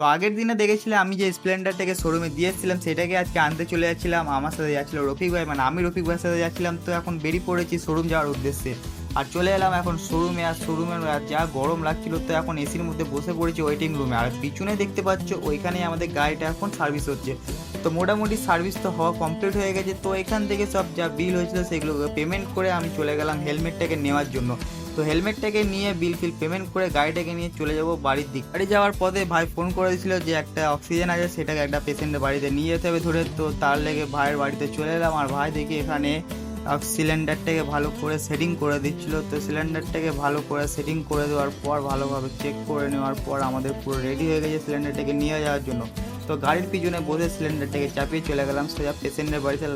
তো আগের দিনে দেখেছিলে আমি যে স্প্লেন্ডারটাকে শোরুমে দিয়ে এসেছিলাম সেটাকে আজকে আনতে চলে যাচ্ছিলাম। আমার সাথে যাচ্ছিল রফিক ভাই, মানে আমি রফিক ভাইয়ের সাথে যাচ্ছিলাম। তো এখন বেরিয়ে পড়েছি শোরুম যাওয়ার উদ্দেশ্যে। আর চলে এলাম এখন শোরুমে। আর শোরুমের যা গরম লাগছিল, তো এখন এসির মধ্যে বসে পড়েছি ওয়েটিং রুমে। আর পিছনে দেখতে পাচ্ছ ওইখানেই আমাদের গাড়িটা এখন সার্ভিস হচ্ছে। তো মোটামুটি সার্ভিস তো হওয়া কমপ্লিট হয়ে গেছে। তো এখান থেকে সব যা বিল হয়েছিল সেগুলো পেমেন্ট করে আমি চলে গেলাম হেলমেটটাকে নেওয়ার জন্য। তো হেলমেটটাকে নিয়ে বিল ফিল পেমেন্ট করে গাড়িটাকে নিয়ে চলে যাব বাড়ির দিক। বাড়ি যাওয়ার পথে ভাই ফোন করে দিয়েছিল যে একটা অক্সিজেন আছে, সেটাকে একটা পেশেন্টের বাড়িতে নিয়ে যেতে হবে ধরে। তো তার লেগে ভাইয়ের বাড়িতে চলে এলাম। আর ভাই দেখি এখানে সিলিন্ডারটাকে ভালো করে সেটিং করে দিচ্ছিলো। তো সিলিন্ডারটাকে ভালো করে সেটিং করে দেওয়ার পর ভালোভাবে চেক করে নেওয়ার পর আমাদের পুরো রেডি হয়ে গেছে সিলিন্ডারটাকে নিয়ে যাওয়ার জন্য। তো গাড়ির পিছনে বসে সিলিন্ডারটাকে চাপিয়ে চলে গেলাম সোজা পেশেন্টের বাড়িতে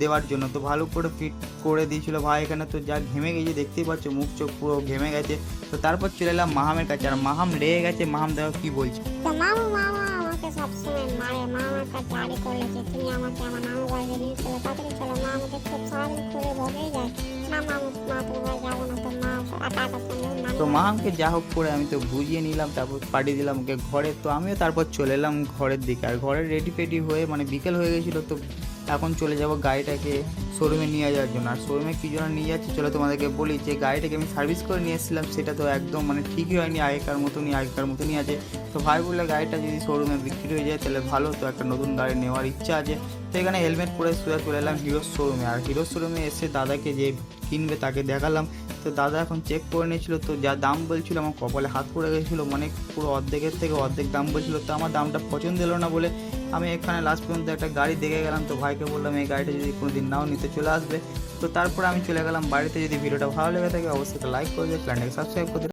দেওয়ার জন্য। তো ভালো করে ফিট করে দিয়েছিল ভাই এখানে। তো যা ঘেমে গেছে দেখতেই পাচ্ছ, মুখ চোখ পুরো ঘেমে গেছে। তো তারপর চলে এলাম মাহামের কাছে। আর মাহাম লেগে গেছে। মাহাম দেখো কি বলছে। তো মামা আমাকে সবসময় মারে। মা আমার কাছে আড়ি করলেছে, তুমি আমাকে আমার নামু বাড়িতে নিয়ে চলো, তাড়াতাড়ি চলো। মা আমাকে খুব সারাদিন করে ভোগেই যায়। না মা তোমার যাবো না। তো মা আটা তো মাহামকে যা হোক করে আমি তো বুঝিয়ে নিলাম, তারপর পাঠিয়ে দিলাম ওকে ঘরে। তো আমিও তারপর চলে এলাম ঘরের দিকে। আর ঘরে রেডি ফেডি হয়ে মানে বিকেল হয়ে গেছিলো। তো এখন চলে যাব গাড়িটাকে শোরুমে নিয়ে যাওয়ার জন্য। আর শোরুমে কী জন্য নিয়ে যাচ্ছি চলো তোমাদেরকে বলি। যে গাড়িটাকে আমি সার্ভিস করে নিয়ে এসেছিলাম সেটা তো একদম মানে ঠিকই হয়নি, আগেকার মতনই আছে। তো ভাই বললে গাড়িটা যদি শোরুমে বিক্রি হয়ে যায় তাহলে ভালো, তো একটা নতুন গাড়ি নেওয়ার ইচ্ছা আছে। তো এখানে হেলমেট পরে সোজা চলে এলাম হিরোর শোরুমে। আর হিরোর শোরুমে এসে দাদাকে যে কিনবে তাকে দেখালাম। তো দাদা এখন চেক করে নিয়েছিল। তো যা দাম বলছিল আমার কপালে হাত পড়ে গেছিলো, মানে পুরো অর্ধেকের থেকে অর্ধেক দাম বলছিল। তো আমার দামটা পছন্দ এলো না বলে আমি এখানে লাস্ট পর্যন্ত একটা গাড়ি দেখে গেলাম। তো ভাইকে বললাম এই গাড়িটা যদি কোনো দিন নাও নিতে চলে আসবে। তো তারপরে আমি চলে গেলাম বাড়িতে। যদি ভিডিওটা ভালো লেগে থাকে অবশ্যই একটা লাইক করে দিও, চ্যানেলটাকে সাবস্ক্রাইব করে দিও।